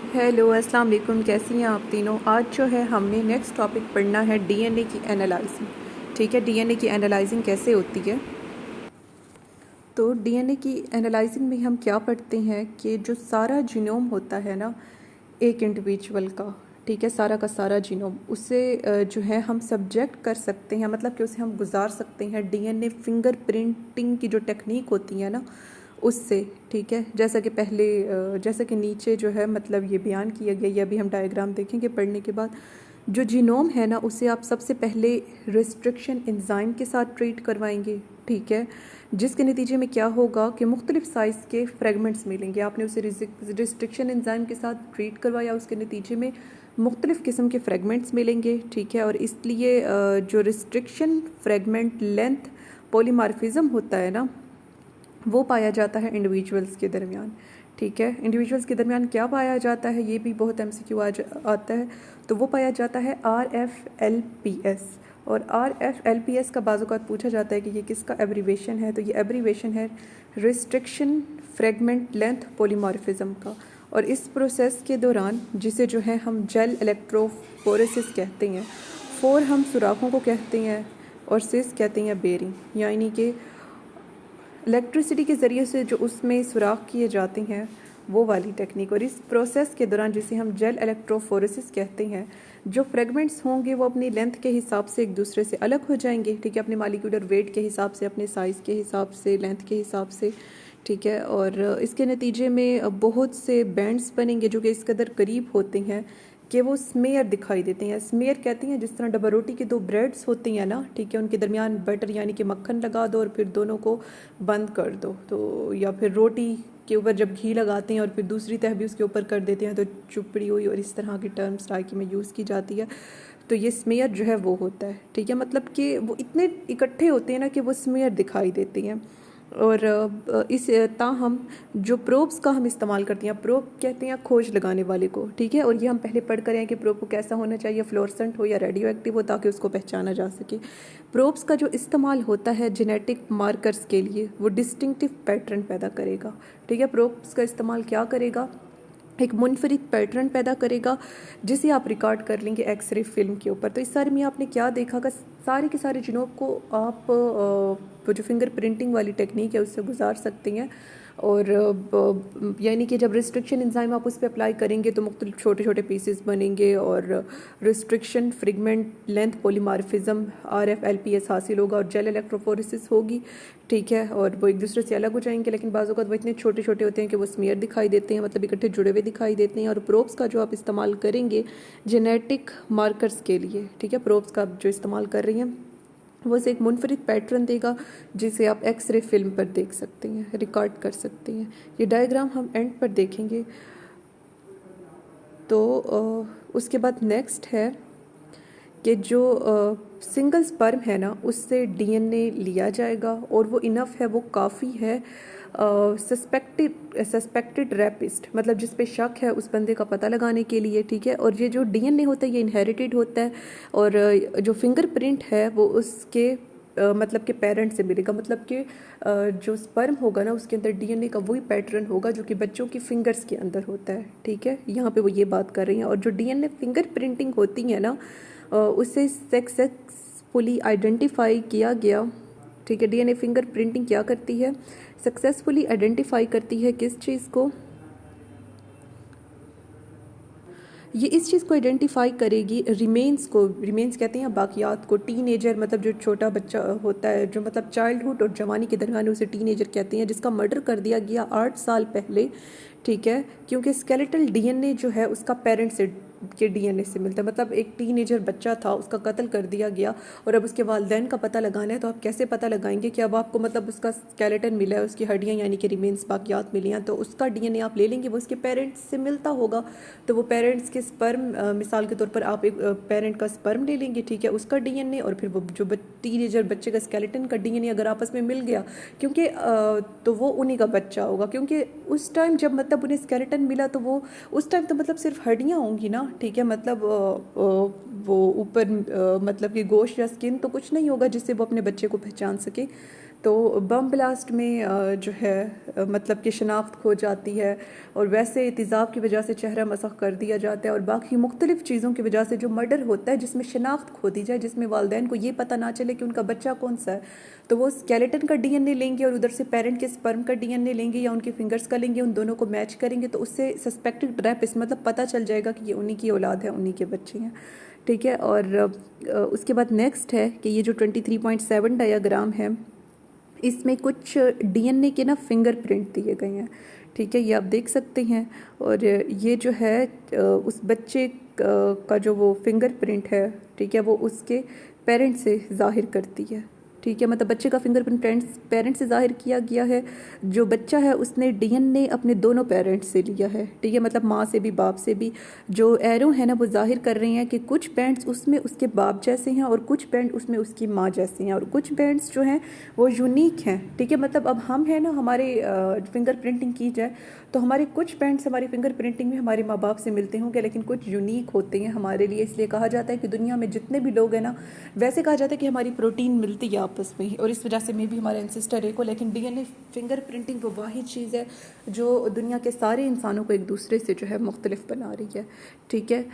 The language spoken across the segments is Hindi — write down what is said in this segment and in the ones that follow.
हेलो अस्सलाम वालेकुम, कैसी हैं आप तीनों। आज जो है हमने नेक्स्ट टॉपिक पढ़ना है डीएनए की एनालाइजिंग। ठीक है, डीएनए की एनालाइजिंग कैसे होती है। तो डीएनए की एनालाइजिंग में हम क्या पढ़ते हैं कि जो सारा जीनोम होता है ना एक इंडिविजुअल का, ठीक है, सारा का सारा जीनोम, उससे जो है हम सब्जेक्ट कर सकते हैं, मतलब कि उसे हम गुजार सकते हैं डीएनए फिंगर प्रिंटिंग की जो टेक्निक होती है ना उससे। ठीक है, जैसा कि पहले जैसा कि नीचे जो है मतलब ये बयान किया गया, ये अभी हम डायग्राम देखेंगे पढ़ने के बाद। जो जीनोम है ना उसे आप सबसे पहले रिस्ट्रिक्शन एंजाइम के साथ ट्रीट करवाएंगे। ठीक है, जिसके नतीजे में क्या होगा कि मुख्तलिफ साइज़ के फ्रेगमेंट्स मिलेंगे। आपने उसे रिस्ट्रिक्शन एंजाइम के साथ ट्रीट करवाया, उसके नतीजे में मुख्तलिफ किस्म के फ्रेगमेंट्स मिलेंगे। ठीक है, और इसलिए जो रिस्ट्रिक्शन फ्रेगमेंट लेंथ पॉलीमार्फिज्म होता है ना वो पाया जाता है इंडिविजुअल्स के दरमियान। ठीक है, इंडिविजुअल्स के दरमियान क्या पाया जाता है, ये भी बहुत एमसीक्यू आता है। तो वो पाया जाता है RFLPS। और RFLPS का बाज़-औक़ात पूछा जाता है कि ये किसका एब्रीवेशन है, तो ये एब्रीवेशन है रिस्ट्रिक्शन फ्रेगमेंट लेंथ पॉलीमॉर्फिज्म का। और इस प्रोसेस के दौरान जिसे जो है हम जेल इलेक्ट्रोफोरेसिस कहते हैं, फोर हम सुराखों को कहते हैं और सिस कहते हैं बेरिंग, यानी कि इलेक्ट्रिसिटी के ज़रिए से जो उसमें सुराख किए जाते हैं वो वाली टेक्निक। और इस प्रोसेस के दौरान जिसे हम जेल इलेक्ट्रोफोरेसिस कहते हैं, जो फ्रेगमेंट्स होंगे वो अपनी लेंथ के हिसाब से एक दूसरे से अलग हो जाएंगे। ठीक है, अपने मालिक्यूलर वेट के हिसाब से, अपने साइज़ के हिसाब से, लेंथ के हिसाब से। ठीक है, और इसके नतीजे में बहुत से बैंड्स बनेंगे जो कि इस कदर करीब होते हैं कि वो स्मेयर दिखाई देते हैं। स्मेयर कहते हैं जिस तरह डबल रोटी की दो ब्रेड्स होती हैं ना, ठीक है, उनके दरमियान बटर यानी कि मक्खन लगा दो और फिर दोनों को बंद कर दो, तो या फिर रोटी के ऊपर जब घी लगाते हैं और फिर दूसरी तह भी उसके ऊपर कर देते हैं तो चुपड़ी हुई, और इस तरह की टर्म्स टाइकी में यूज़ की जाती है। तो ये स्मेयर जो है वो होता है। ठीक है, मतलब कि वो इतने इकट्ठे होते हैं ना कि वो स्मेयर दिखाई देते हैं। और इस ताहम जो प्रोब्स का हम इस्तेमाल करते हैं, प्रोब कहते हैं खोज लगाने वाले को। ठीक है, और ये हम पहले पढ़ कर हैं कि प्रोब को कैसा होना चाहिए, फ्लोरेसेंट हो या रेडियो एक्टिव हो, ताकि उसको पहचाना जा सके। प्रोब्स का जो इस्तेमाल होता है जेनेटिक मार्कर्स के लिए, वो डिस्टिंक्टिव पैटर्न पैदा करेगा। ठीक है, प्रोब्स का इस्तेमाल क्या करेगा, एक मुनफरिद पैटर्न पैदा करेगा जिसे आप रिकॉर्ड कर लेंगे एक्सरे फिल्म के ऊपर। तो इस सारे में आपने क्या देखा कि सारे के सारे जीनोम को आप वो जो फिंगर प्रिंटिंग वाली टेक्निक है उससे गुजार सकते हैं। और यानी कि जब रिस्ट्रिक्शन एंजाइम आप उस पर अप्लाई करेंगे तो मुख्तलिफ छोटे छोटे पीसेस बनेंगे और रिस्ट्रिक्शन फ्रेगमेंट लेंथ पॉलीमार्फिज्म RFLPS हासिल होगा और जेल इलेक्ट्रोफोरेसिस होगी। ठीक है, और वो एक दूसरे से अलग हो जाएंगे, लेकिन बाज़ औक़ात वो इतने छोटे छोटे होते हैं कि वो स्मीयर दिखाई देते हैं, मतलब इकट्ठे जुड़े हुए दिखाई देते हैं। और प्रोब्स का जो आप इस्तेमाल करेंगे जेनेटिक मार्कर्स के लिए, ठीक है, प्रोब्स का जो इस्तेमाल कर रही हैं वो से एक मुनफरिद पैटर्न देगा जिसे आप एक्सरे फिल्म पर देख सकते हैं, रिकॉर्ड कर सकते हैं। ये डायग्राम हम एंड पर देखेंगे। तो उसके बाद नेक्स्ट है कि जो सिंगल स्पर्म है ना उससे डीएनए लिया जाएगा और वो इनफ है, वो काफ़ी है सस्पेक्टेड रैपिस्ट, मतलब जिस पे शक है उस बंदे का पता लगाने के लिए। ठीक है, और ये जो डीएनए होता है ये इनहेरिटेड होता है, और जो फिंगरप्रिंट है वो उसके मतलब के पेरेंट से मिलेगा, मतलब कि जो स्पर्म होगा ना उसके अंदर डीएनए का वही पैटर्न होगा जो कि बच्चों की फिंगर्स के अंदर होता है। ठीक है, यहाँ पे वो ये बात कर रही हैं। और जो डीएनए फिंगर प्रिंटिंग होती है ना उससे सक्सेसफुली आइडेंटिफाई किया गया। ठीक है, डीएनए फिंगर प्रिंटिंग क्या करती है, सक्सेसफुली आइडेंटिफाई करती है किस चीज़ को, ये इस चीज़ को आइडेंटिफाई करेगी रिमेन्स को। रिमेन्स कहते हैं बाकियात को। टीनेजर मतलब जो छोटा बच्चा होता है, जो मतलब चाइल्डहुड और जवानी के दरमियान, उसे टीनेजर कहते हैं, जिसका मर्डर कर दिया गया 8 साल पहले। ठीक है, क्योंकि स्केलेटल डीएनए जो है उसका पेरेंट से के डीएनए से मिलता है, मतलब एक टीनेजर बच्चा था उसका कत्ल कर दिया गया और अब उसके वालिदैन का पता लगाना है। तो आप कैसे पता लगाएंगे कि अब आपको मतलब उसका स्केलेटन मिला है, उसकी हड्डियाँ यानी कि रिमेन्स बाकियात मिली हैं, तो उसका डीएनए आप ले लेंगे, वो उसके पेरेंट्स से मिलता होगा। तो वो पेरेंट्स के स्पर्म, मिसाल के तौर पर आप एक पेरेंट का स्पर्म ले लेंगे, ठीक है, उसका डीएनए, और फिर वो जो टीनेजर बच्चे का स्केलेटन का डीएनए अगर आपस में मिल गया, क्योंकि तो वो उन्हीं का बच्चा होगा, क्योंकि उस टाइम जब मतलब उन्हें स्केलेटन मिला तो वो उस टाइम तो मतलब सिर्फ हड्डियाँ होंगी ना। ठीक है, मतलब वो ऊपर मतलब कि गोश्त या स्किन तो कुछ नहीं होगा जिससे वो अपने बच्चे को पहचान सके। तो बम ब्लास्ट में जो है मतलब कि शनाख्त खो जाती है, और वैसे तेज़ाब की वजह से चेहरा मसख़ कर दिया जाता है, और बाकी मुख्तलिफ़ चीज़ों की वजह से जो मर्डर होता है जिसमें शनाख्त खो दी जाए, जिसमें वालिदैन को ये पता ना चले कि उनका बच्चा कौन सा है, तो वो स्केलेटन का डीएनए लेंगे और उधर से पेरेंट के स्पर्म का डीएनए लेंगे या उनके फिंगर्स का लेंगे, उन दोनों को मैच करेंगे, तो उससे सस्पेक्टेड रेपिस्ट मतलब पता चल जाएगा कि ये उन्हीं की औलाद है, उन्हीं के बच्चे हैं। ठीक है। और उसके बाद नेक्स्ट है कि ये जो 23.7 डायाग्राम है, इसमें कुछ डीएनए के ना फिंगरप्रिंट दिए गए हैं। ठीक है, ये आप देख सकते हैं। और ये जो है उस बच्चे का जो वो फिंगरप्रिंट है, ठीक है, वो उसके पेरेंट से ज़ाहिर करती है। ठीक है, मतलब बच्चे का फिंगरप्रिंट पेरेंट से ज़ाहिर किया गया है। जो बच्चा है उसने डीएनए अपने दोनों पेरेंट्स से लिया है। ठीक है, मतलब माँ से भी बाप से भी। जो एरो है ना वो ज़ाहिर कर रही हैं कि कुछ बैंड्स उसमें उसके बाप जैसे हैं और कुछ बैंड उसमें उसकी माँ जैसे हैं, और कुछ बैंड्स जो हैं वो यूनिक हैं। ठीक है, मतलब अब हम हैं ना, हमारे फिंगरप्रिंटिंग की जाए तो हमारे कुछ बैंड्स हमारी फिंगरप्रिंटिंग में हमारे माँ बाप से मिलते होंगे, लेकिन कुछ यूनिक होते हैं हमारे लिए। इसलिए कहा जाता है कि दुनिया में जितने भी लोग हैं ना, वैसे कहा जाता है कि हमारी प्रोटीन मिलती है आपस में ही, और इस वजह से मे भी हमारे एंसेस्टर एक हो। लेकिन डीएनए फिंगरप्रिंटिंग वो वाहिद चीज़ है जो दुनिया के सारे इंसानों को एक दूसरे से जो है मुख्तलिफ बना रही है। ठीक है,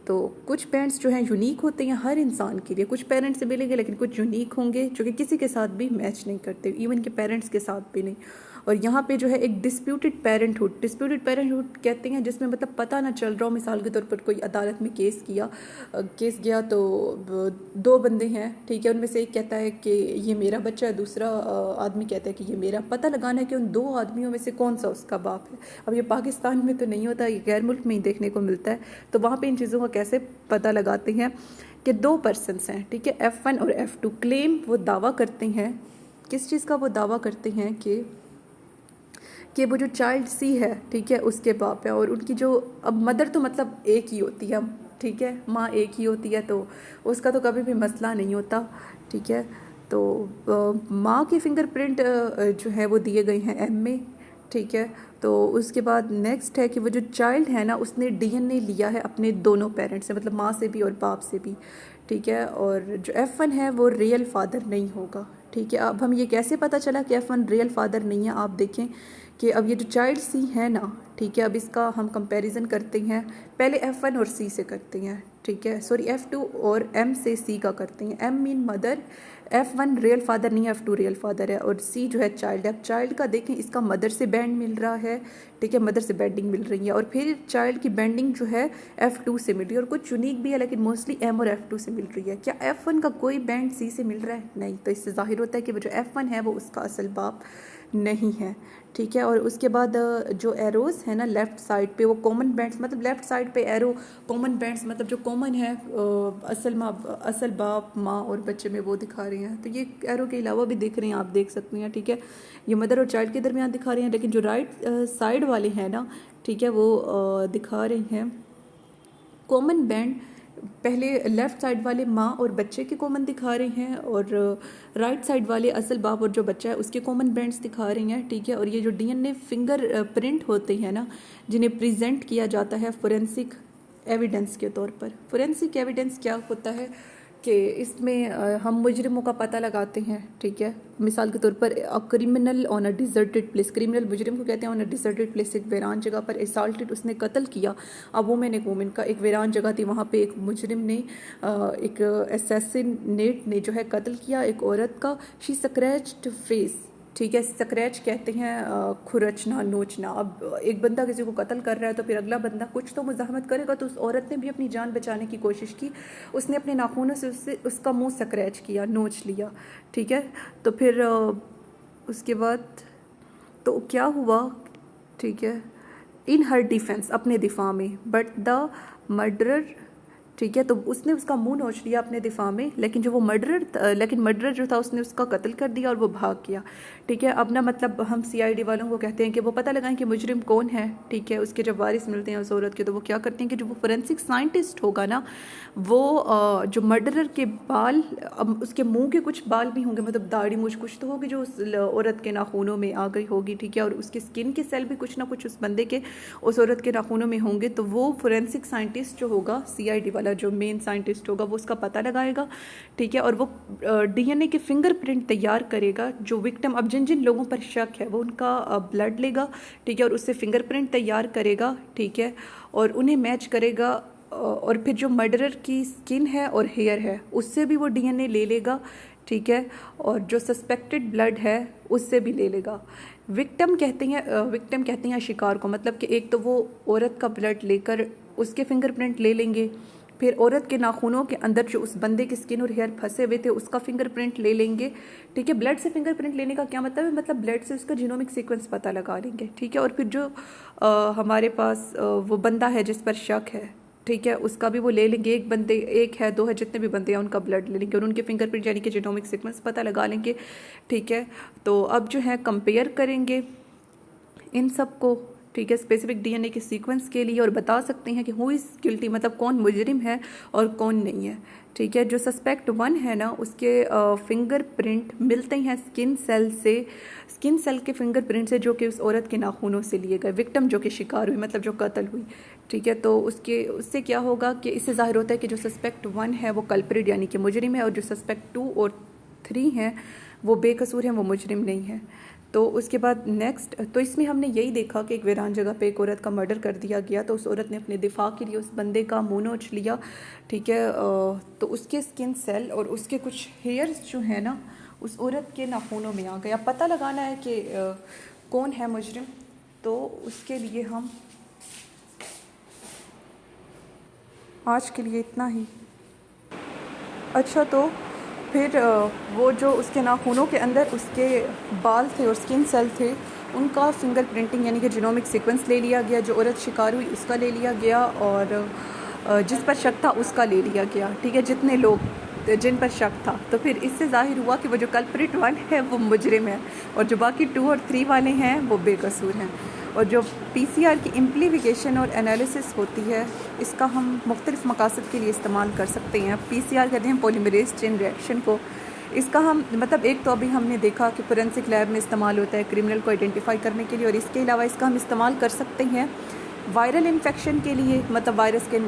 तो कुछ पेरेंट्स जो हैं यूनिक होते हैं हर इंसान के लिए। कुछ पेरेंट्स से मिलेंगे लेकिन कुछ यूनिक होंगे जो कि किसी के साथ भी मैच नहीं करते, इवन के पेरेंट्स के साथ भी नहीं। और यहाँ पे जो है एक डिस्प्यूटेड पेरेंटहुड कहते हैं, जिसमें मतलब पता ना चल रहा हो। मिसाल के तौर पर कोई अदालत में केस गया तो दो बंदे हैं, ठीक है, उनमें से एक कहता है कि ये मेरा बच्चा है, दूसरा आदमी कहता है कि ये मेरा। पता लगाना है कि उन दो आदमियों में से कौन सा उसका बाप है। अब ये पाकिस्तान में तो नहीं होता, ये गैर मुल्क में ही देखने को मिलता है। तो वहाँ पे इन चीज़ों का कैसे पता लगाते हैं कि दो पर्सनस हैं, ठीक है, F1 और F2 क्लेम वो दावा करते हैं। किस चीज़ का वो दावा करते हैं कि वो जो चाइल्ड सी है, ठीक है, उसके बाप है। और उनकी जो अब मदर तो मतलब एक ही होती है, ठीक है, माँ एक ही होती है, तो उसका तो कभी भी मसला नहीं होता। ठीक है, तो माँ के फिंगरप्रिंट जो है वो दिए गए हैं M में। ठीक है, तो उसके बाद नेक्स्ट है कि वो जो चाइल्ड है ना उसने डीएनए लिया है अपने दोनों पेरेंट्स से, मतलब माँ से भी और बाप से भी। ठीक है, और जो F1 है वो रियल फादर नहीं होगा। ठीक है, अब हम ये कैसे पता चला कि F1 रियल फादर नहीं है? आप देखें कि अब ये जो चाइल्ड सी है ना, ठीक है, अब इसका हम कंपैरिजन करते हैं। पहले F1 और C से करते हैं, ठीक है, सॉरी F2 और M से C का करते हैं। M mean mother, F1 real father नहीं है, F2 रियल फादर है, और C जो है चाइल्ड है। अब चाइल्ड का देखें, इसका मदर से बैंड मिल रहा है, ठीक है, मदर से बैंडिंग मिल रही है, और फिर चाइल्ड की बैंडिंग जो है F2 से मिल रही है, और कुछ यूनिक भी है लेकिन मोस्टली M और F2 से मिल रही है। क्या F1 का कोई बैंड C से मिल रहा है? नहीं। तो इससे जाहिर होता है कि वो जो F1 है वो उसका असल बाप नहीं है। ठीक है, और उसके बाद जो एरोज़ है ना लेफ़्ट साइड पे, वो कॉमन बैंड्स, मतलब लेफ़्ट साइड पे एरो कॉमन बैंड्स, मतलब जो कॉमन है असल बाप, माँ और बच्चे में, वो दिखा रहे हैं। तो ये एरो के अलावा भी दिख रहे हैं, आप देख सकते हैं। ठीक है, ये मदर और चाइल्ड के दरमियान दिखा रहे हैं, लेकिन जो राइट साइड वाले हैं ना, ठीक है, वो दिखा रहे हैं कॉमन बैंड। पहले लेफ़्ट साइड वाले माँ और बच्चे के कॉमन दिखा रहे हैं, और राइट साइड वाले असल बाप और जो बच्चा है उसके कॉमन बैंड्स दिखा रही हैं। ठीक है, और ये जो डीएनए फिंगर प्रिंट होते हैं ना, जिन्हें प्रेजेंट किया जाता है फोरेंसिक एविडेंस के तौर पर। फोरेंसिक एविडेंस क्या होता है कि इसमें हम मुजरिमों का पता लगाते हैं। ठीक है, मिसाल के तौर पर criminal on a deserted place, criminal मुजरिम को कहते हैं ऑन अ डिजर्टेड प्लेस, एक वीरान जगह पर एसाल्टेड, उसने कत्ल किया। अब वुमेन, एक वुमेन का एक वीरान जगह थी, वहाँ पे एक मुजरिम ने एक असैसिनेट ने जो है कत्ल किया एक औरत का। शी स्क्रैच्ड फेस, ठीक है, स्क्रैच कहते हैं खुरचना, नोचना। अब एक बंदा किसी को कत्ल कर रहा है तो फिर अगला बंदा कुछ तो मुज़ाहमत करेगा, तो उस औरत ने भी अपनी जान बचाने की कोशिश की, उसने अपने नाखूनों से उसका मुंह स्क्रैच किया, नोच लिया। ठीक है, तो फिर उसके बाद तो क्या हुआ, ठीक है, इन हर डिफेंस, अपने दिफा में, बट द मर्डरर, ठीक है, तो उसने उसका मुंह नोच लिया अपने दिफा में, लेकिन मर्डरर जो था उसने उसका कत्ल कर दिया और वो भाग गया। ठीक है, अब ना मतलब हम CID वालों को कहते हैं कि वो पता लगाएं कि मुजरिम कौन है। ठीक है, उसके जब वारिस मिलते हैं उस औरत के, तो वो क्या करते हैं कि जो वो फोरेंसिक साइंटिस्ट होगा ना, वो जो मर्डरर के बाल, अब उसके मुंह के कुछ बाल भी होंगे, मतलब दाढ़ी मूछ कुछ तो होगी जो उस औरत के नाखूनों में आ गई होगी। ठीक है, और उसके स्किन के सेल भी कुछ ना कुछ उस बंदे के, उस औरत के नाखूनों में होंगे। तो वो फोरेंसिक साइंटिस्ट जो होगा CID वाला, वाला जो मेन साइंटिस्ट होगा वो उसका पता लगाएगा, ठीक है, और वो डीएनए के फिंगरप्रिंट तैयार करेगा जो विक्टिम, अब जिन जिन लोगों पर शक है वो उनका ब्लड लेगा, ठीक है, और उससे फिंगरप्रिंट तैयार करेगा, ठीक है, और उन्हें मैच करेगा, और फिर जो मर्डरर की स्किन है और हेयर है उससे भी वो डीएनए ले लेगा, ठीक है, और जो सस्पेक्टेड ब्लड है उससे भी ले लेगा। विक्टिम कहते हैं शिकार को, मतलब कि एक तो वो औरत का ब्लड लेकर उसके फिंगरप्रिंट ले लेंगे, फिर औरत के नाखूनों के अंदर जो उस बंदे की स्किन और हेयर फंसे हुए थे उसका फिंगरप्रिंट ले लेंगे, ठीक है। ब्लड से फिंगरप्रिंट लेने का क्या मतलब है, मतलब ब्लड से उसका जीनोमिक सीक्वेंस पता लगा लेंगे, ठीक है, और फिर जो हमारे पास वो बंदा है जिस पर शक है, ठीक है, उसका भी वो ले लेंगे, एक है दो है जितने भी बंदे हैं उनका ब्लड ले लेंगे और उनके फिंगरप्रिंट यानी कि जीनोमिक सीक्वेंस पता लगा लेंगे, ठीक है। तो अब जो है कंपेयर करेंगे इन सब को, ठीक है, स्पेसिफिक डीएनए के सीक्वेंस के लिए, और बता सकते हैं कि हु इज़ गिल्टी, मतलब कौन मुजरिम है और कौन नहीं है, ठीक है। जो सस्पेक्ट 1 है ना उसके फिंगरप्रिंट मिलते हैं स्किन सेल के फिंगरप्रिंट से जो कि उस औरत के नाखूनों से लिए गए, विक्टिम जो कि शिकार हुई, मतलब जो कत्ल हुई, ठीक है। तो उससे क्या होगा कि इससे जाहिर होता है कि जो सस्पेक्ट 1 है वो कल्प्रिट यानी कि मुजरिम है, और जो सस्पेक्ट 2 और 3 हैं वो बेकसूर हैं, वो मुजरिम नहीं है। तो उसके बाद नेक्स्ट, तो इसमें हमने यही देखा कि एक वीरान जगह पे एक औरत का मर्डर कर दिया गया, तो उस औरत ने अपने दिफा के लिए उस बंदे का मुंह नोच लिया, ठीक है, तो उसके स्किन सेल और उसके कुछ हेयर्स जो है ना उस औरत के नाखूनों में आ गया। पता लगाना है कि कौन है मुजरिम, तो उसके लिए हम आज के लिए इतना ही। अच्छा, तो फिर वो जो उसके नाखूनों के अंदर उसके बाल थे और स्किन सेल थे उनका फिंगर प्रिंटिंग यानी कि जीनोमिक सीक्वेंस ले लिया गया, जो औरत शिकार हुई उसका ले लिया गया, और जिस पर शक था उसका ले लिया गया, ठीक है, जितने लोग जिन पर शक था। तो फिर इससे जाहिर हुआ कि वो जो कल्प्रिट 1 है वो मुजरिम है और जो बाकी 2 और 3 वाले हैं वो बेकसूर हैं। और जो पीसीआर की इम्प्लीफिकेशन और एनालिसिस होती है इसका हम मुख्तलिफ मकासद के लिए इस्तेमाल कर सकते हैं। पीसीआर कहते हैं पॉलीमरेज चेन रिएक्शन को। इसका हम मतलब एक तो अभी हमने देखा कि फोरेंसिक लैब में इस्तेमाल होता है क्रिमिनल को आइडेंटिफाई करने के लिए, और इसके अलावा इसका हम इस्तेमाल कर सकते हैं वायरल इन्फेक्शन के लिए, मतलब वायरस के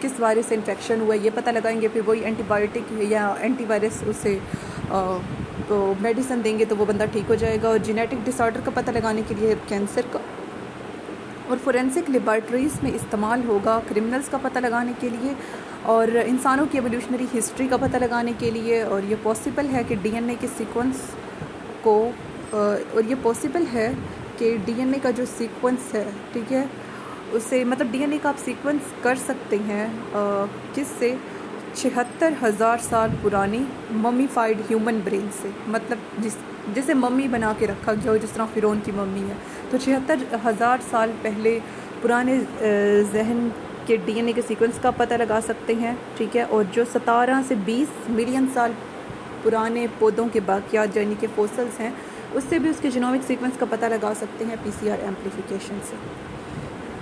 किस वायरस से इन्फेक्शन हुआ है ये पता लगाएंगे, फिर वही एंटीबायोटिक या एंटीवायरस उसे तो मेडिसिन देंगे तो वो बंदा ठीक हो जाएगा। और जेनेटिक डिसऑर्डर का पता लगाने के लिए कैंसर का, और फोरेंसिक लेबॉर्ट्रीज़ में इस्तेमाल होगा क्रिमिनल्स का पता लगाने के लिए और इंसानों की एवोल्यूशनरी हिस्ट्री का पता लगाने के लिए। और ये पॉसिबल है कि डीएनए के सीक्वेंस को और ये पॉसिबल है कि डीएनए का जो सीक्वेंस है, ठीक है, उससे मतलब डीएनए का आप सीक्वेंस कर सकते हैं किससे, 76,000 साल पुरानी ममीफाइड ह्यूमन ब्रेन से, मतलब जैसे मम्मी बना के रखा गया हो जिस तरह फ़िरौन की मम्मी है, तो 76,000 साल पहले पुराने जहन के डीएनए के सीक्वेंस का पता लगा सकते हैं, ठीक है। और जो 17 से 20 मिलियन साल पुराने पौधों के बाकियात यानी कि फोसल्स हैं उससे भी उसके जीनोमिक सीक्वेंस का पता लगा सकते हैं पीसीआर एम्प्लीफिकेशन से।